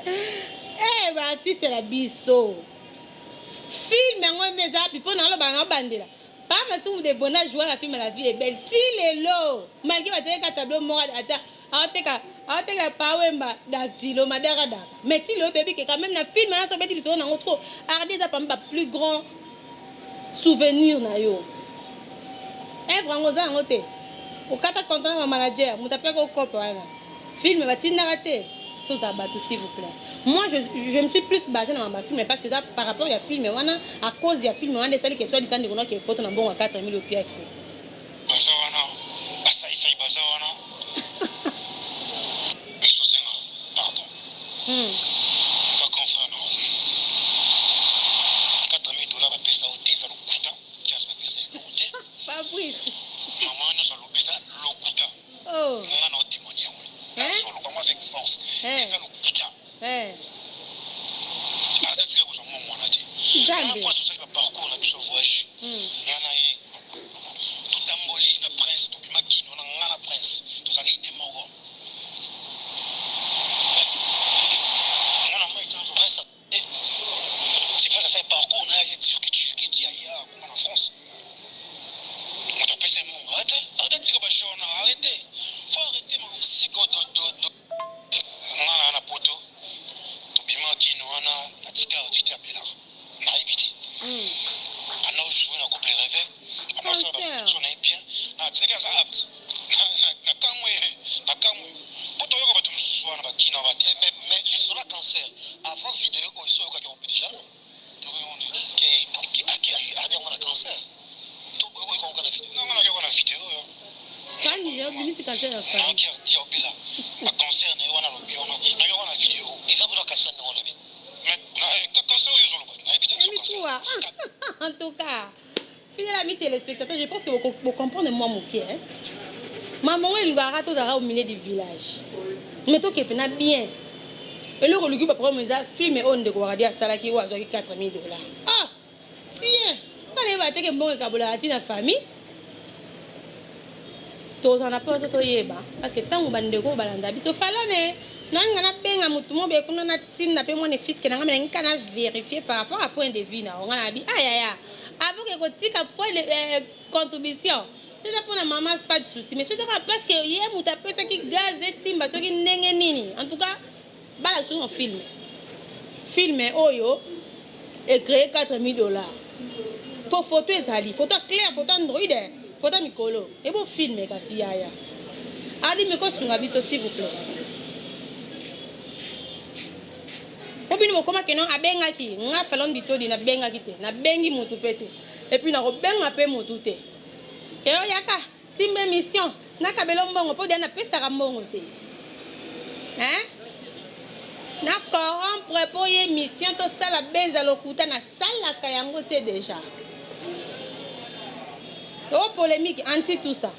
Eh ba artiste la biso. Film ngo meza pipo na loba ngo bandela. Pas mais si vous de bonne jouer la film la vie est belle. Ti lelo. Malgré ba tele ka tableau moral ata awateka pawemba datilo madara dara. Mais ti lelo tebi que quand même na film na so beti so na ngotko ardi za pamba plus grand souvenir na yo. Vraiment ça ngote. Au kata content ma manager, muta pe ko kopo wana. Film va ti narate. Tous abattus s'il vous plaît. Moi je me suis plus basé dans ma film parce que ça par rapport à film wana à cause du film wana celle qui soit dit ça de que poto na bon 4,000 au pied. Baza wana. Asa isa baza wana. Biso senga. Pardon. Pas confrère non. $4,000 va payer ça au tisa lokuta. Jazz va payer ça au tisa. Fabrice. Maman nous a loupé ça lokuta. Oh. On a notre démonia. Hein? Maman avec force. Ça lokuta. Arrête de vous en mon a dit. Jamais. Moi ça va parcours na biso voyage. Ngana yi. Tout tamboli na prince, tout bimakino na ngana prince. Tout ça qui démoro. Ngana moi tout prince. C'est pas ça fait parcours na yi dire que tu ailleurs comme en France. On t'appelle ces mots. Arrêtez que bachona, arrêtez. Faut arrêter mon psycho do. Ngana na poto. To bimakino na tika tika bela. Na ibiti. Ana jouer na couple rêvé. Ana ça va fonctionner bien. Na tika ça apte. Na kamwe. Poto yoko batum soir na bakino ba mais ils sont là cancer. Avant vidéo au so ka ko déjà. Qui a dit on a cancer. Tout ko ko na vidéo. Non, on a vidéo. Quand Nigeria bini si cancer na fa. Non, qui a opéra. Pas cancer na wana lo biona. Na yo wana vidéo. Et va pour cancer na wana bi. Mais na cancer yo zo lo ba. Na évidemment cancer. En tout cas, fidèle ami téléspectateur, je pense que vous comprenez moi mon pied. Maman elle va tout au milieu du village. Mais toi qui est bien. Et le rôle du problème c'est film on de quoi dire ça là qui va $4,000. Ah, tiens, quand il va te bon kabola tina famille. Tous on a pas ça toyeba parce que tant bandeko balanda biso falane nanga na benga mutu mo be kuna na tinna pe mon fils ke nanga me kana vérifier par rapport à point de vue na on a bi aya avant que ko tika point de contribution ça pour la maman, c'est pas de souci. Mais c'est parce que hier, on t'a fait ça qui gaz et simba, ce qui n'est nini. En tout cas, bah là, on filme. Filme, oyo, et créer $4,000. Pour photo, ezali. Photo claire, photo Android, photo Mikolo. Et pour filmer, kasi yaya. Adi, mais quoi, s'il vous plaît. Obi no koma kenon abenga ki nga falon bitodi na benga kite na bengi mutu pete et puis na ko benga pe mutu te ke yo yaka simbe mission na kabelo mbongo po dia na pesa ka mbongo te hein na corrompre po ye mission to sala beza lokuta na sala ka yango te déjà o polémique anti tout ça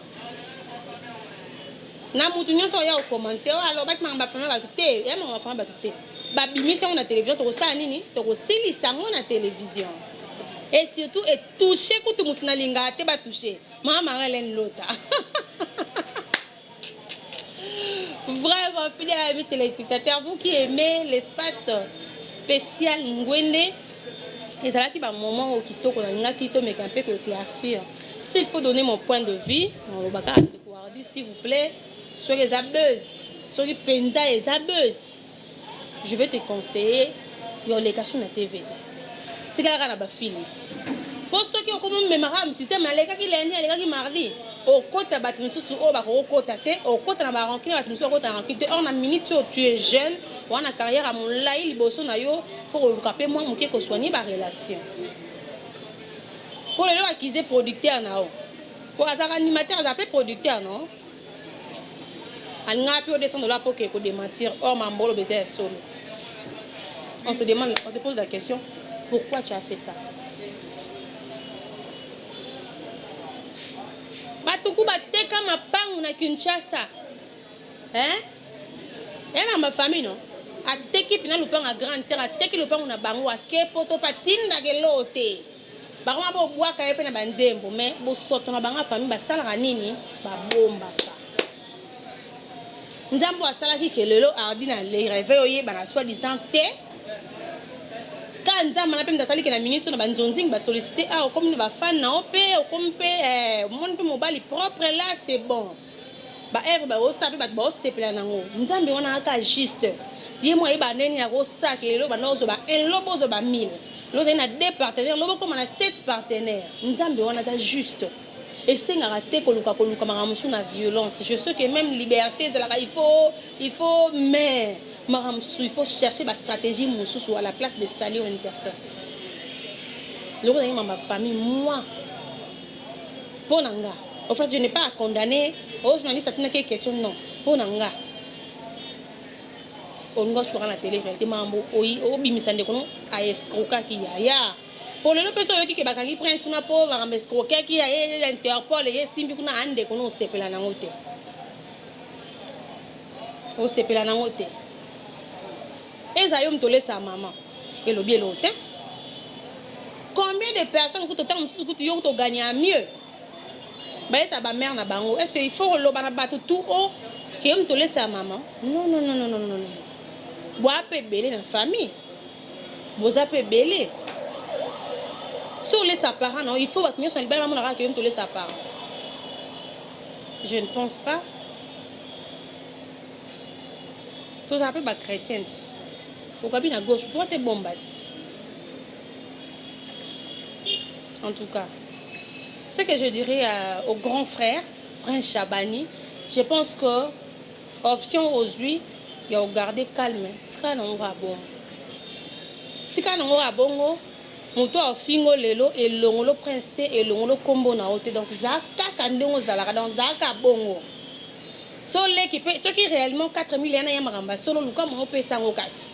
na mutu nyonso ya ko commenter alo bat mamba fama ba te ya mamba fama ba te babimisi yango na télévision tokosala nini tokosilisa yango na télévision et surtout etouche kutu mutu na lingaka te batouche mama Marlène Lota vraiment fidèle à mes téléspectateurs vous qui aimez l'espace spécial Ngwende ezalaki ba moment au kitoko na ngaki to meka mpe ko éclaircir s'il faut donner mon point de vue on le baka de s'il vous plaît sur les abeuses sur les penza les abeuses. Je vais te conseiller les questions de la TV. C'est qu'il y a un film. Pour ceux qui ont comme un système, il y a qui mardi. Au côté de la on a minute tu es jeune, on a carrière à mon laï, pour le moi, on soigner ma relation. Pour les gens qui sont producteurs, pour les animateurs, ils appellent producteurs, non? Pour démentir, on se demande, on te pose la question, pourquoi tu as fait ça? Batuku bateka mapangu na Kinshasa. Hein? Et ma famille non. Ateki pina lupanga grande sœur, ateki lupanga na bango ake poto patinda gelote. Bakoma bo bwaka yepe na banzembo, mais bo soto na banga famille basala nini? Ba bomba. Nzambo asalaki kelelo ardi na le réveil oye bana soi-disant te quand nzambo na pemda tali ke na minute na banzonzing ba solliciter ah comme ba fan na opé comme pe mon pe mobile propre là c'est bon ba œuvre ba osape ba bo sepela nango nzambe wana aka juste die moi ba neni na ko sa kelelo ba nozo ba un lobo zo ba 1000 lozo na deux partenaires lobo comme na 7 partenaires nzambe wana za juste. Et c'est une raté que nous avons la violence. Je sais que même liberté, il faut, mais il faut chercher ma stratégie à la place de salir une personne. Le rôle de ma famille, moi, pour Nanga. En fait, je n'ai pas à condamner. Aux journalistes, il y a une question, non. Pour Nanga. On va sur la télé, à escroquer qui y a. Pour les personnes qui ont prince pour pauvre, qui a l'Interpol et Simbi kuna ande kono sepela na ngote. O sepela na ngote. Ezayom tole sa maman. Et le bien l'autre. Combien de personnes qui ont yo to gagner mieux? Ba ça ba mère na bango. Est-ce qu'il faut lo bana battu tout haut qui aime tole sa maman? Non non non non non non. Boa pe belé dans famille. Boza pe belé. Sur les apparents, non, il faut que nous soyons libérés de les apparents. Je ne pense pas. Vous appelez les chrétiens. Au cabine à gauche, pourquoi tu es bombardé? En tout cas, ce que je dirais au grand frère, Prince Chabani, je pense que option aujourd'hui, il y a garder calme. Tika n'aura bon. Tika n'aura bon. Moto a fingo lelo et longolo prince et longolo combo na ote donc zaka kandongo zalaka donc zaka bongo so l'équipe ceux qui réellement 4000 yana ya maramba solo luka mo pesa ngo kasi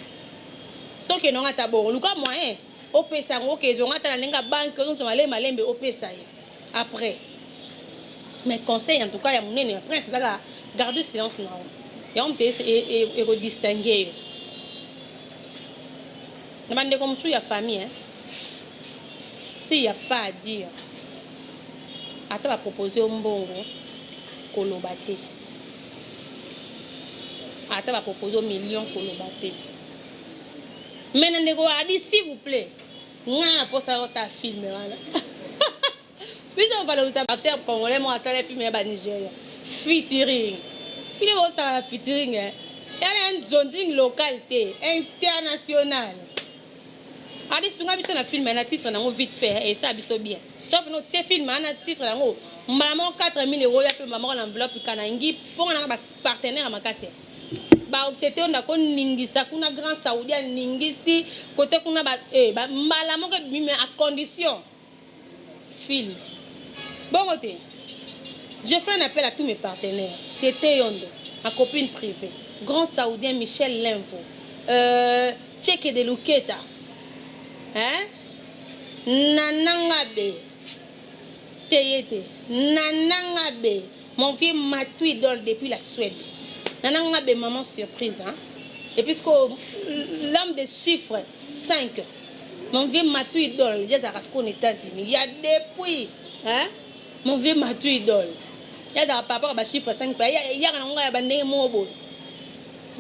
donc non ata bongo luka moyen o pesa ngo ke zonga ta lenga banque ko zo malembe o pesa après mais conseil en tout cas ya munene prince zaka garder silence na ya on te et redistinguer na bande comme sou ya famille hein. S'il n'y a pas à dire, attends, va proposer un bon kolobate. Attends, va proposer 1 million kolobate. Maintenant, s'il vous plaît, on a pour ça ta film. Puis on va les acteurs congolais, moi, ça les films à Nigeria. Featuring. Il est aussi un featuring. Il y a un zonding localité, international. Adi sunga biso na film na titre nango vite fait et ça biso bien. Sauf no te film na titre nango maman 4000 € ya pe maman l'enveloppe kana ngi pour na ba partenaire makase. Ba tete on ko ningisa kuna grand saoudien ningisi côté kuna ba ba mbala moko bimi à condition film. Bon côté. Je fais un appel à tous mes partenaires. Tete Yondo, ma copine privée, grand saoudien Michel Lenvo, Tchèque de Luketa. Hein? Nanangabe. Teyete. Nanangabe. Mon vieux Matou idole depuis la Suède. Nanangabe, maman surprise. Hein? Et puisque l'homme des chiffres, 5. Mon vieux Matou idole, il y a aux États-Unis. Il y a depuis. Hein? Mon vieux Matou idole. Il y a un papa qui chiffre 5. Il y a un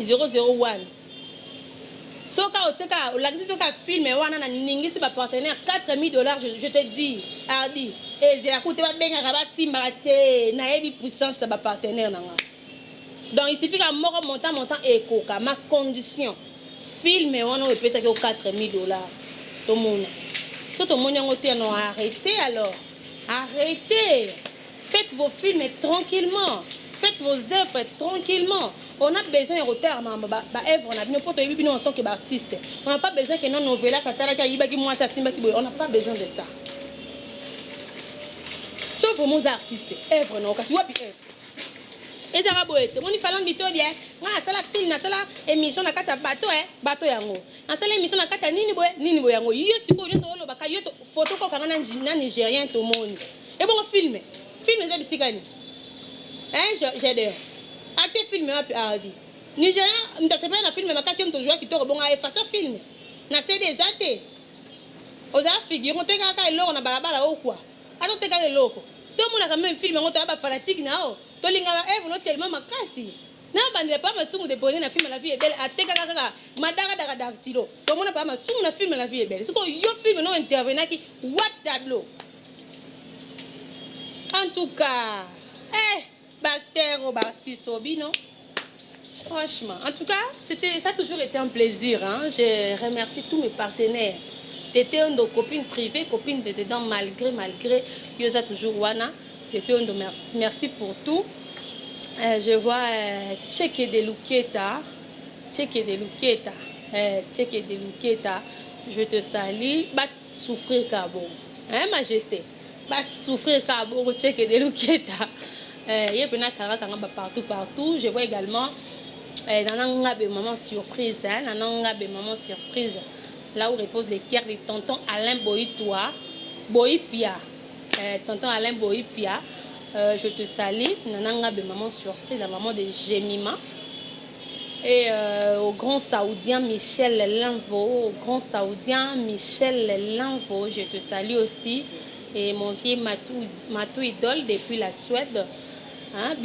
001. Soka oteka la question ka film wana na ningisi ba partenaire 4000 $, je te dis Hardy et c'est la coûte ba benga ba simba te na yebi puissance ba partenaire nanga. Donc il suffit qu'à moko montant ekoka ma condition film wana o pesa ko 4000 $. To mona. So to mona ngote non arrêtez alors. Arrêtez. Faites vos films tranquillement. Faites vos œuvres tranquillement. On a besoin de retard, on en tant qu'artiste. On n'a pas besoin que nos nouvelles, on n'a pas besoin de ça. Sauf pour nos artistes. Œuvre, non, parce que et ça va être. On y fait l'ambito bien. On a la film, on a la émission, on a quatre bateaux, bateau yango. On a la émission, on a quatre nini boyango. Yosu ko yosu olo baka yoto photo ko kana na Nigérien tout monde. Et bon film ça bisikani. Hein, j'adore. Ati film à dit. Nigeria, m't'assepé na film makasi on toujours qui to bon à effacer film. Na c'est des athées. Aux Afrique, on te kaka eloko na balabala ou quoi. Alors te kaka eloko. Tout le monde a quand même film on ta ba fanatique nao. To linga eve no tellement makasi. Na bandele pas masumu de bonner na film La Vie est belle. Ate kaka madara daga daktilo. Tout le monde pas masumu na film La Vie est belle. C'est quoi yo film non intervenant qui what tableau. En tout cas, bactère ou artiste non? Franchement, en tout cas, ça a toujours été un plaisir. Hein? Je remercie tous mes partenaires. Tété une copine privée, copine de dedans, malgré, Yosa toujours wana. Tété une merci pour tout. Je vois Tchèque de Luketa. Je te salue. Bat souffrir cabo. Hein, majesté? Bat souffrir cabo, Tchèque de Luketa. Il y a partout. Je vois également des moments surprises. Là où repose les cœurs de tonton Alain Boïpia. Tonton Alain Boïpia, je te salue. Nananga des moments surprises, la maman de Jemima. Et au grand saoudien Michel Lenvo. Je te salue aussi. Et mon vieux Matou idole depuis la Suède. Hein?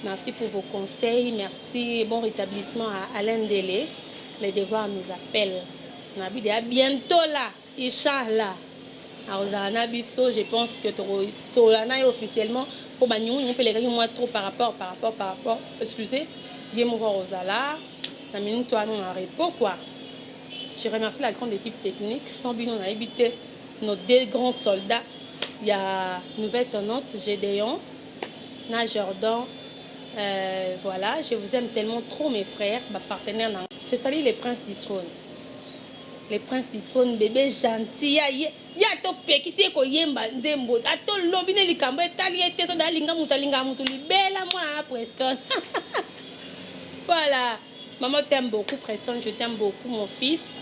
Merci pour vos conseils. Merci. Bon rétablissement à Alain Délé. Les devoirs nous appellent. À bientôt là. Inch'Allah. Je pense que Solana est officiellement pour on peut les gagner moins trop par rapport. Excusez. Je me vois aux alarmes. La minute toi non arrête. Pourquoi? Je remercie la grande équipe technique. Sans but, on a évité nos deux grands soldats. Il y a Nouvelle Tendance, Gédéon, Jordan. Voilà, je vous aime tellement trop, mes frères, ma partenaire. Je salue les princes du trône. Les princes du trône, bébé gentil. Il y a tout qui sait qu'on yemba nzembo. A tout lobine likambo etali ete so dalinga mutu libela moi Preston. Voilà. Maman t'aime beaucoup, Preston, je t'aime beaucoup, mon fils.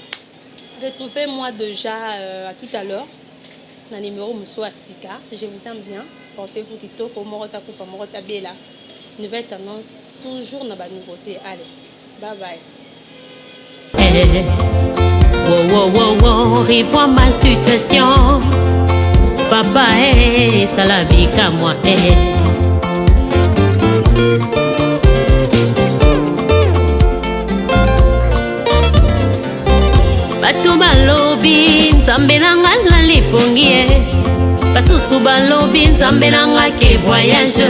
Retrouvez-moi déjà à tout à l'heure. Dans le numéro Mousso Asika. Je vous aime bien. Portez-vous kitoko, morota kufa, morota bela. Nouvelle tendance, toujours dans la nouveauté. Allez, bye bye. Revois ma situation. Papa, ça la vie qu'à moi. Bato balobi nzambe na ngala epongi basusu balobi nzambe nanga ke voyage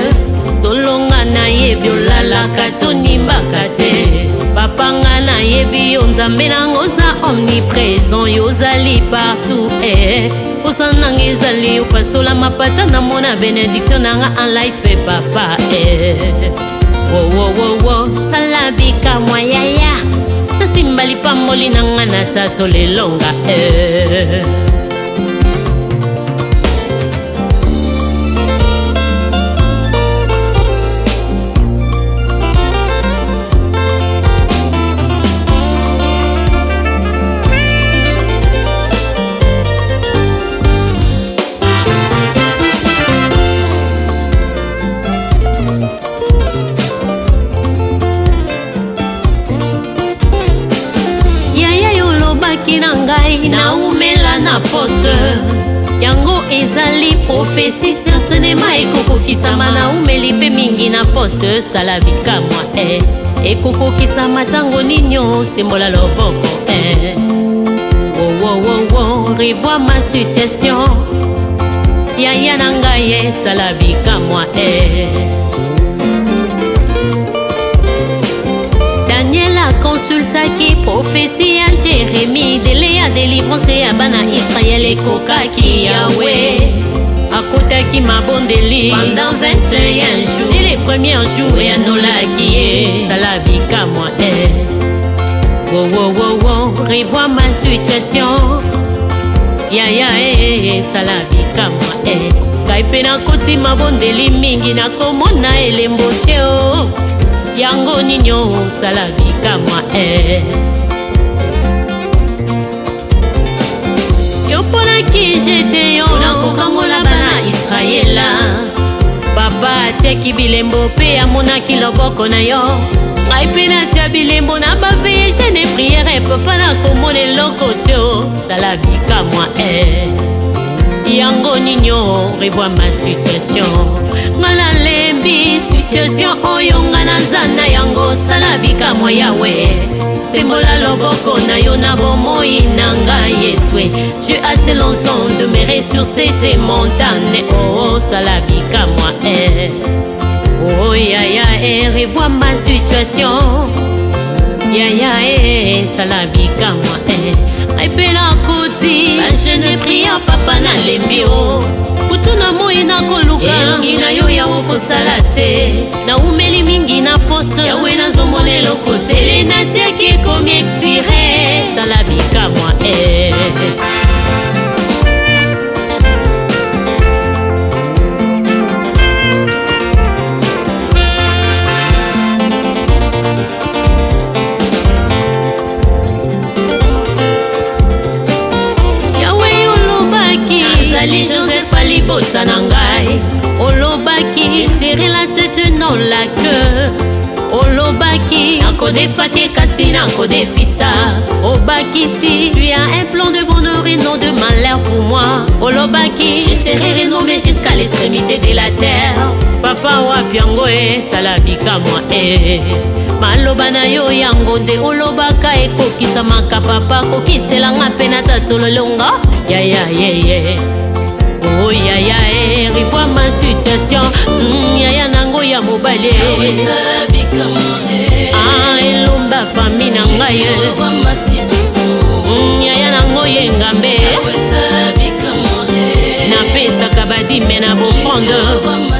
tolonga na yebi olalaka tonimbaka te bapanga na yebi yo nzambe nanga oza omniprésent yo ozali partout posa nanga ezali opasola mapata na mona bénédiction nanga en life papa wowowowo sala bikamwa yaya nasimba lipamboli nanga na tato lelonga na umela na poste yango ezali prophétie certainement ekokokisama na umeli pe mingi na poste sala bikamwa ekokokisama tango ninyo sembola loboko revois ma situation yaya na ngai sala bikamwa consultaki prophétie ya Jérémie délai ya délivrance ya bana Israël ekokaki Yahweh akotaki mabondeli pendant 21 jours dès les premiers jours yanolaki ye sala bikamwa revois ma situation yaya sala bikamwa ngai mpe nakoti mabondeli mingi nakomona elembo te yango ninyo sala bikamwa yo mponaki Gédéon nakokangola bana Israela papa atiaki bilembo mpe amonaki loboko na yo ngai mpe natia bilembo na baveye jeune priere papa nakomona eloko te sala bikamwa yango ninyo revois ma situation ngala lembi situation oyo nga na nzanda yango sala bikamwa yawe sembola loboko na yo na bomoi na ngai yeswe j'ai assez longtemps demeuré sur cette montagne sala bikamwa yaya revois ma situation yaya sala bikamwa aipela koti bajene prière papa na lembi kutuna moi na koluka elongi na yo ya okosala te na umeli mingi na poste yawe nazomona eloko te ele natiaki ekomi expire sala bikamwa Joseph alibota na ngai olobaki serrer la tête non la queue olobaki nakodefa te kasi nakodefisa obakisi tu as un plan de bonheur et non de malheur pour moi olobaki je serai renommé jusqu'à l'extrémité de la terre papa wapi yango sala bikamwa maloba na yo yango nde olobaka ekokisamaka papa kokiselanga mpe na tatololonga yaya yaya revois ma situation yaya nango ya mobale elomba fami na ngai yaya nango ye ngambe napesaka badime na bofronde